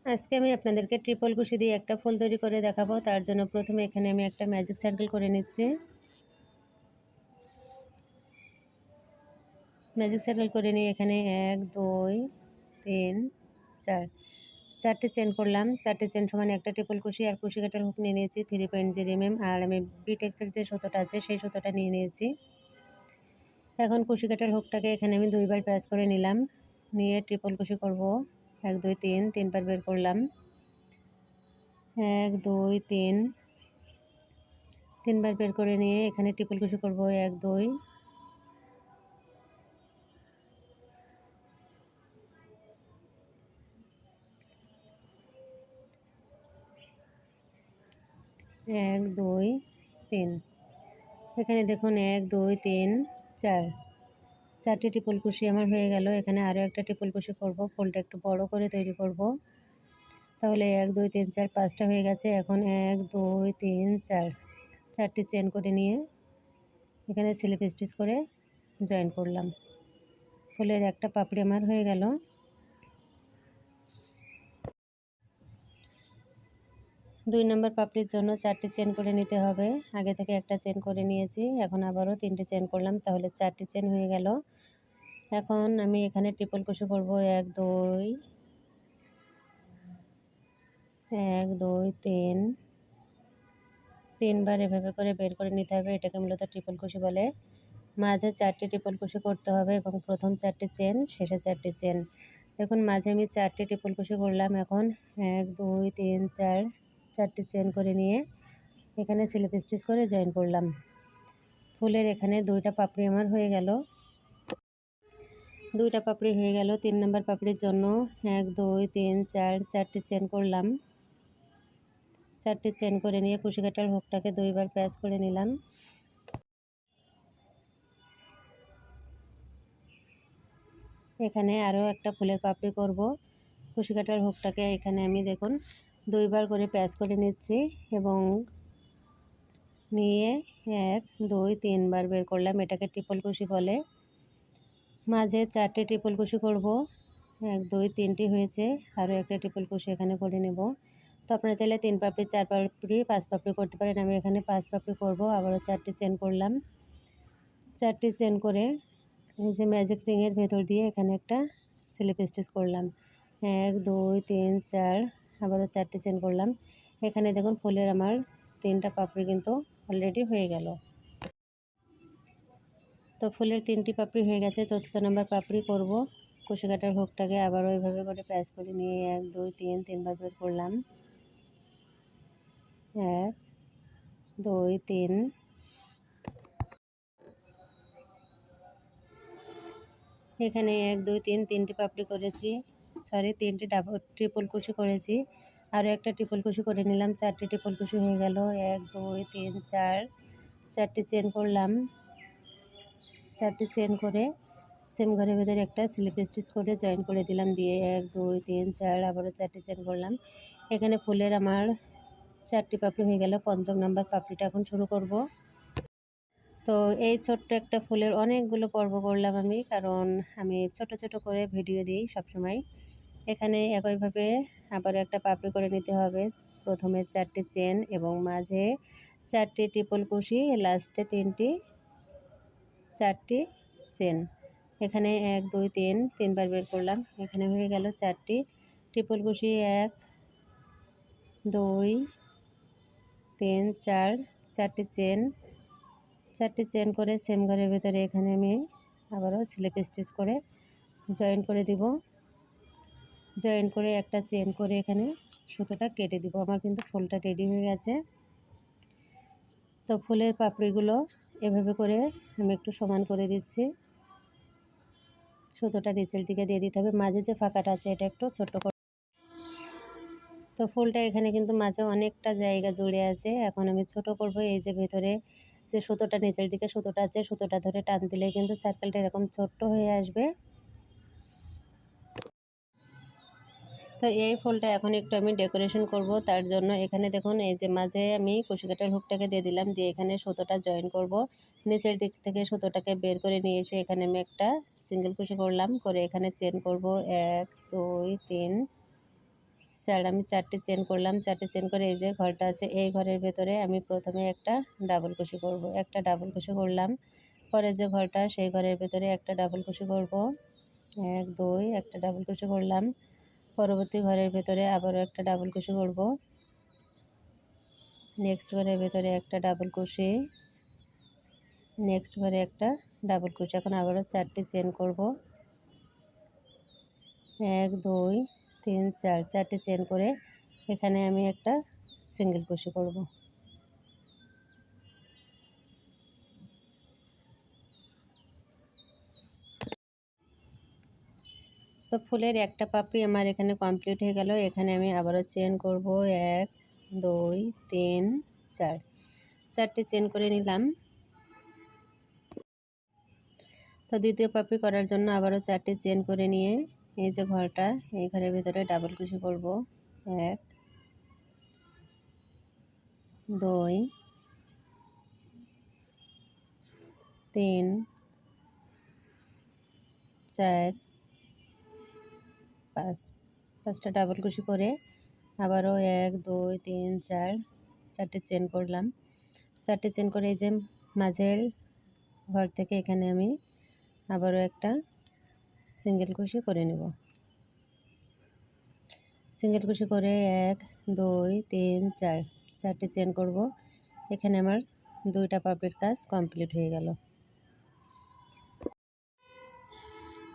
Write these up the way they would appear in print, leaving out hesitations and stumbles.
আজকে আমি আপনাদেরকে ট্রিপল কুশি দিয়ে একটা ফুল তৈরি করে দেখাবো। তার জন্য প্রথমে এখানে আমি একটা ম্যাজিক সার্কেল করে নিচ্ছি। ম্যাজিক সার্কেল করে নিয়ে এখানে 1 2 3 4 চারটে চেন করলাম। চারটে চেন সমান একটা ট্রিপল কুশি আর কুশি কাটার হুক নিয়ে নিয়েছি 3.0 mm, আর আমি বিটেক্সের যে সুতোটা আছে সেই সুতোটা নিয়ে নিয়েছি। এখন কুশি কাটার হুকটাকে এখানে আমি 2বার প্যাচ করে নিলাম, নিয়ে ট্রিপল কুশি করব। 1 2 3 3বার বের করলাম। 1 2 3 3বার বের করে নিয়ে এখানে ট্রিপল কুশি করব। 1 2 1 2 3। এখানে দেখুন 1 2 3 4 চারটি ট্রিপল কুশি আমার হয়ে গেল। এখানে আরও একটা ট্রিপল কুশি করব, ফুলটা একটু বড় করে তৈরি করব। তাহলে 1 2 3 4 5টা হয়ে গেছে। এখন 1 2 3 4 চারটি চেন করে নিয়ে এখানে স্লিপ স্টিচ করে জয়েন করলাম। ফুলের একটা পাপড়ি আমার হয়ে গেল। দুই নম্বর পাপড়ির জন্য 4টি চেন করে নিতে হবে। আগে থেকে একটা চেন করে নিয়েছি, এখন আবারও 3টি চেন করলাম, তাহলে 4টি চেন হয়ে গেল। এখন আমি এখানে ট্রিপল কুশি করব। 1 2 1 2 3 3বার এভাবে করে বের করে নিতে হবে। এটাকে মূলত ট্রিপল কুশি বলে। মাঝে 4টি ট্রিপল কুশি করতে হবে এবং প্রথম 4টি চেন, শেষে 4টি চেন। দেখুন মাঝে আমি 4টি ট্রিপল কুশি করলাম। এখন 1 2 3 4 4টি চেন করে নিয়ে এখানে স্লিপ স্টিচ করে জয়েন করলাম। ফুলের এখানে 2টা পাপড়ি আমার হয়ে গেল। 2টা পাপড়ি হয়ে গেল। 3 নম্বর পাপড়ির জন্য 1 2 3 4 4টি চেন করলাম। 4টি চেন করে নিয়ে কুশি কাটার হুকটাকে 2বার প্যাচ করে নিলাম। এখানে আরও একটা ফুলের পাপড়ি করব। কুশি কাটার হুকটাকে এখানে আমি দেখুন 2বার করে প্যাচ করে নিচ্ছি এবং নিয়ে 1 2 3বার বের করলাম। এটাকে ট্রিপল কুশি বলে। মাঝে 4টি ট্রিপল কুশি করব। 1 2 3টি হয়েছে, আরও একটা ট্রিপল কুশি এখানে করে নেব। তো আপনারা চাইলে 3 পাপড়ি 4 পাপড়ি 5 পাপড়ি করতে পারেন। আমি এখানে 5 পাপড়ি করব। আবারও 4টি চেন করলাম। 4টি চেন করে এই যে ম্যাজিক রিংয়ের ভেতর দিয়ে এখানে একটা স্লিপ স্টিচ করলাম। 1 2 3 4 আবারও 4টি চেন করলাম। এখানে দেখুন ফুলের আমার 3টা পাপড়ি কিন্তু অলরেডি হয়ে গেল। তো ফুলের 3টি পাপড়ি হয়ে গেছে। 4র্থ নম্বর পাপড়ি করব। কুশি কাটার হুকটাকে আবারও এইভাবে করে প্যাচ করে নিয়ে 1 2 3 3বার বের করলাম। 1 2 3 এখানে 1 2 3 3টি পাপড়ি করেছি, সরি 3টি ট্রিপল কুশি করেছি। আরও একটা ট্রিপল কুশি করে নিলাম। 4টি ট্রিপল কুশি হয়ে গেল। 1 2 3 4 4টি চেন করলাম। 4টি চেন করে সেম ঘরের ভেতরে একটা স্লিপ স্টিচ করে জয়েন করে দিলাম, দিয়ে 1 2 3 4 আবারও 4টি চেন করলাম। এখানে ফুলের আমার 4টি পাপড়ি হয়ে গেল। 5ম নম্বর পাপড়িটা এখন শুরু করব। তো এই ছোট্ট একটা ফুলের অনেকগুলো পর্ব করলাম আমি, কারণ আমি ছোট ছোট করে ভিডিও দিই সবসময়। এখানে একইভাবে আবারও একটা পাপড়ি করে নিতে হবে। প্রথমে 4টি চেন এবং মাঝে 4টি ট্রিপল কুশি, লাস্টে 4টি চেন। এখানে 1 2 3 3বার বের করলাম। এখানে হয়ে গেল 4টি ট্রিপল কুশি। 1 2 3 4 4টি চেন। 4টি চেন করে সেম ঘরের ভেতরে এখানে আমি আবারও স্লিপ স্টিচ করে জয়েন করে দিব। জয়েন করে একটা চেন করে এখানে সুতোটা কেটে দিব। আমার কিন্তু ফুলটা রেডি হয়ে গেছে। তো ফুলের পাপড়িগুলো এভাবে করে আমি একটু সমান করে দিচ্ছি। সুতোটা নিচের দিকে দিয়ে দিতে হবে। মাঝে যে ফাঁকাটা আছে এটা একটু ছোট করে। তো ফুলটা এখানে কিন্তু মাঝে অনেকটা জায়গা জুড়ে আছে। এখন আমি ছোট করব। এই যে ভেতরে যে সুতোটা নিচের দিকে সুতোটা আছে, সুতোটা ধরে টান দিলে কিন্তু সার্কেলটা এরকম ছোট্ট হয়ে আসবে। তো এই ফুলটা এখন একটু আমি ডেকোরেশন করব। তার জন্য এখানে দেখুন এই যে মাঝে আমি কুশি কাটার হুকটাকে দিয়ে দিলাম, দিয়ে এখানে সুতোটা জয়েন করব। নিচের দিক থেকে সুতোটাকে বের করে নিয়ে এসে এখানে আমি একটা সিঙ্গেল কুশি করলাম, করে এখানে চেন করব। 1 2 3 4 আমি 4টি চেন করলাম। 4টি চেন করে এই যে ঘরটা আছে এই ঘরের ভেতরে আমি প্রথমে একটা ডাবল কুশি করব। একটা ডাবল কুশি করলাম। পরে যে ঘরটা সেই ঘরের ভেতরে একটা ডাবল কুশি করব। 1 2 একটা ডাবল কুশি করলাম। পরবর্তী ঘরের ভেতরে আবারও একটা ডাবল কুশি করব। নেক্সট ঘরের ভেতরে একটা ডাবল কুশি, নেক্সট ঘরে একটা ডাবল কুশি। এখন আবারও 4টি চেন করব। 1 2 3 4 4টি চেন করে এখানে আমি একটা সিঙ্গেল কুশি করব। তো ফুলের একটা পাপড়ি আমার এখানে কমপ্লিট হয়ে গেল। এখানে আমি আবারও চেন করব। 1 2 3 4 4টি চেন করে নিলাম। তো দ্বিতীয় পাপড়ি করার জন্য আবারও 4টি চেন করে নিয়ে এই যে ঘরটা এই ঘরের ভিতরে ডাবল কুশি করব। 1 2 3 4 5 5টা ডাবল কুশি করে আবারও 1 2 3 4 4টি চেন করলাম। 4টি চেন করে এই যে মাঝের ঘর থেকে এখানে আমি আবারও একটা সিঙ্গেল কুশি করে নেব। সিঙ্গেল কুশি করে 1 2 3 4 4টি চেন করব। এখানে আমার 2টা পাপড়ির কাজ কমপ্লিট হয়ে গেল।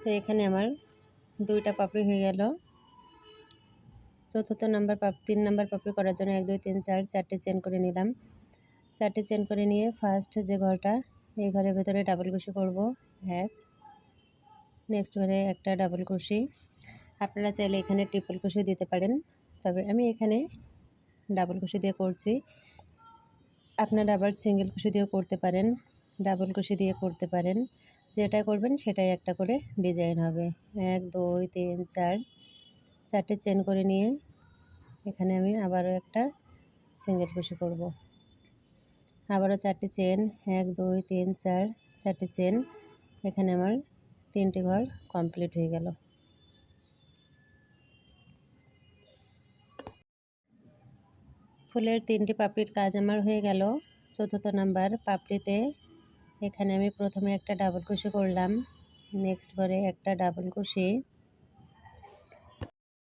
তো এখানে আমার 2টা পাপড়ি হয়ে গেল। চতুর্থ নাম্বার 3 নাম্বার পাপড়ি করার জন্য 1 2 3 4 4টি চেন করে নিলাম। 4টি চেন করে নিয়ে ফার্স্ট যে ঘরটা এই ঘরের ভেতরে ডাবল কুশি করব। 1 নেক্সট ঘরে একটা ডাবল কুশি। আপনারা চাইলে এখানে ট্রিপল কুশি দিতে পারেন, তবে আমি এখানে ডাবল কুশি দিয়ে করছি। আপনারা আবার সিঙ্গেল কুশি দিয়েও করতে পারেন, ডাবল কুশি দিয়ে করতে পারেন। যেটা করবেন সেটাই একটা করে ডিজাইন হবে। 1 2 3 4 4টি চেন করে নিয়ে এখানে আমি আবারও একটা সিঙ্গেল কুশি করব। আবারও 4টি চেন 1 2 3 4 4টি চেন। এখানে আমার 3টি ঘর কমপ্লিট হয়ে গেল। ফুলের 3টি পাপড়ির কাজ আমার হয়ে গেল। চতুর্থ নাম্বার পাপড়িতে এখানে আমি প্রথমে একটা ডাবল কুশি করলাম। নেক্সট ঘরে একটা ডাবল কুশি।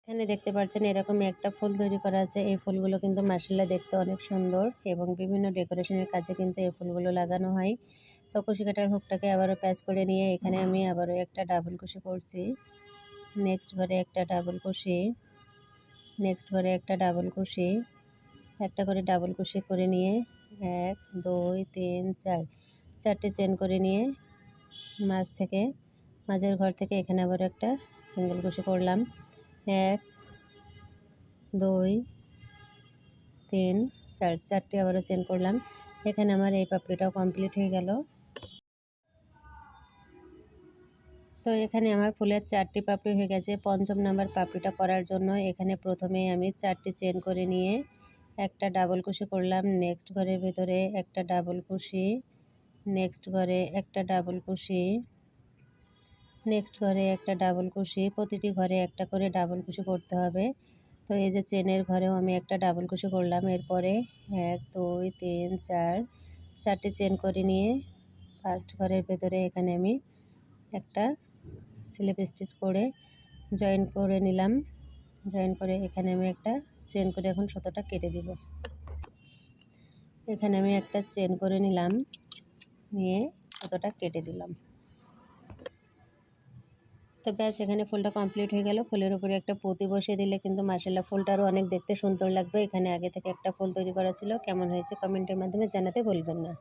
এখানে দেখতে পাচ্ছেন এরকম একটা ফুল তৈরি করা আছে। এই ফুলগুলো কিন্তু মাশাআল্লাহ দেখতে অনেক সুন্দর এবং বিভিন্ন ডেকোরেশনের কাজে কিন্তু এই ফুলগুলো লাগানো হয়। তো কুশি কাটার হুকটাকে আবারও প্যাচ করে নিয়ে এখানে আমি আবারও একটা ডাবল কুশি করছি। নেক্সট ঘরে একটা ডাবল কুশি, নেক্সট ঘরে একটা ডাবল কুশি, একটা করে ডাবল কুশি করে নিয়ে 1 2 3 4 4টি চেন করে নিয়ে মাঝের ঘর থেকে এখানে আবার একটা সিঙ্গেল কুশি করলাম। 1 2 3 4 4টি আবারও চেন করলাম। এখানে আমার এই পাপড়িটাও কমপ্লিট হয়ে গেল। তো এখানে আমার ফুলের 4টি পাপড়ি হয়ে গেছে। পঞ্চম নাম্বার পাপড়িটা করার জন্য এখানে প্রথমে আমি 4টি চেন করে নিয়ে একটা ডাবল কুশি করলাম। নেক্সট ঘরের ভেতরে একটা ডাবল কুশি, নেক্সট ঘরে একটা ডাবল কুশি, নেক্সট ঘরে একটা ডাবল কুশি। প্রতিটি ঘরে একটা করে ডাবল কুশি করতে হবে। তো এই যে চেনের ঘরেও আমি একটা ডাবল কুশি করলাম। এরপরে 1 2 3 4 4টি চেন করে নিয়ে ফার্স্ট ঘরের ভেতরে এখানে আমি একটা স্লিপ স্টিচ করে জয়েন করে নিলাম। জয়েন করে এখানে আমি একটা চেন করে এখন সুতোটা কেটে দিব। এখানে আমি একটা চেন করে নিলাম, নিয়ে সুতোটা কেটে দিলাম। তো ব্যাস এখানে ফুলটা কমপ্লিট হয়ে গেল। ফুলের উপরে একটা পুঁতি বসিয়ে দিলে কিন্তু মাশাআল্লাহ ফুলটা আরও অনেক দেখতে সুন্দর লাগবে। এখানে আগে থেকে একটা ফুল তৈরি করা ছিল। কেমন হয়েছে কমেন্টের মাধ্যমে জানাতে ভুলবেন না।